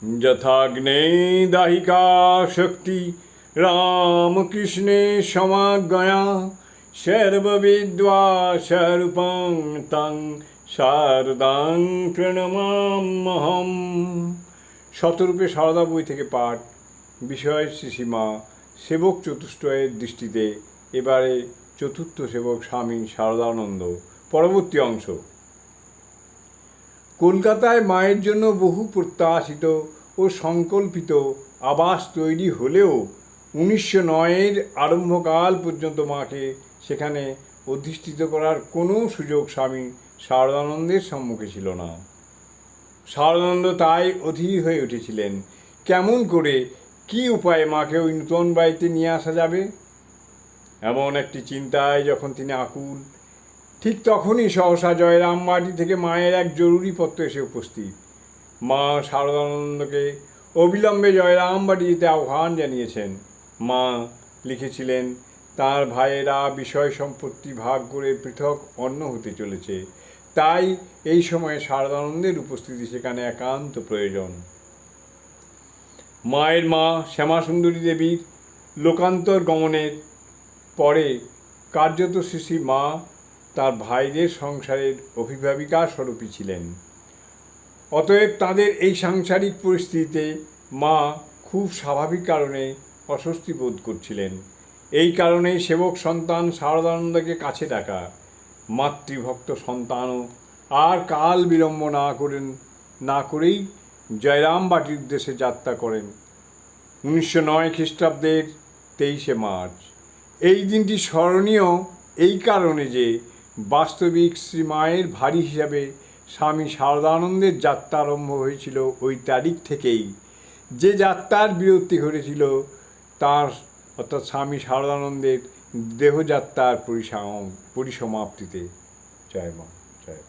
যথাগ্নে দাহিকা শক্তি রামকৃষ্ণে সমাজ্ঞয়া সর্ববিদ্বাস্বরূপং তং শারদাং প্রণমাম্যহম। শতরূপে সারদা বই থেকে পাঠ। বিষয় শ্রীসীমা। সেবক চতুষ্টয়ের দৃষ্টিতে এবারে চতুর্থ সেবক স্বামী শারদানন্দ। পরবর্তী অংশ। কলকাতায় মায়ের জন্য বহু প্রত্যাশিত ও সংকল্পিত আবাস তৈরি হলেও 1909-এর আরম্ভকাল পর্যন্ত মাকে সেখানে অধিষ্ঠিত করার কোনো সুযোগ স্বামী শারদানন্দের সম্মুখে ছিল না। শারদানন্দ তাই অধীর হয়ে উঠেছিলেন, কেমন করে কী উপায়ে মাকে ওই নূতন বাড়িতে নিয়ে আসা যাবে। এমন একটি চিন্তায় যখন তিনি আকুল, ঠিক তখনই সহসা জয়রামবাটি থেকে মায়ের এক জরুরি পত্র এসে উপস্থিত। মা শারদানন্দকে অবিলম্বে জয়রামবাটি যেতে আহ্বান জানিয়েছেন। মা লিখেছিলেন, তার ভাইয়েরা বিষয় সম্পত্তি ভাগ করে পৃথক অন্য হতে চলেছে, তাই এই সময়ে শারদানন্দের উপস্থিতি সেখানে একান্ত প্রয়োজন। মায়ের মা শ্যামাসুন্দরী দেবীর লোকান্তর গমনের পরে কার্যত শ্রী মা তার ভাইদের সংসারের অভিভাবিকা স্বরূপী ছিলেন। অতএব তাদের এই সাংসারিক পরিস্থিতিতে মা খুব স্বাভাবিক কারণে অস্বস্তি বোধ করছিলেন। এই কারণেই সেবক সন্তান শারদানন্দকে কাছে ডাকা। মাতৃভক্ত সন্তানও আর কাল বিলম্ব না করেই জয়রামবাটির উদ্দেশ্যে যাত্রা করেন 1909 খ্রিস্টাব্দের 23শে মার্চ। এই দিনটি স্মরণীয় এই কারণে যে বাস্তবিক শ্রীমায়ের ভারী হিসাবে স্বামী শারদানন্দের যাত্রা আরম্ভ হয়েছিল ওই তারিখ থেকেই। যে যাত্রার বিরতি ঘটেছিল তার অর্থাৎ স্বামী শারদানন্দের দেহযাত্রার পরিসমাপ্তিতে। জয় মা, জয়।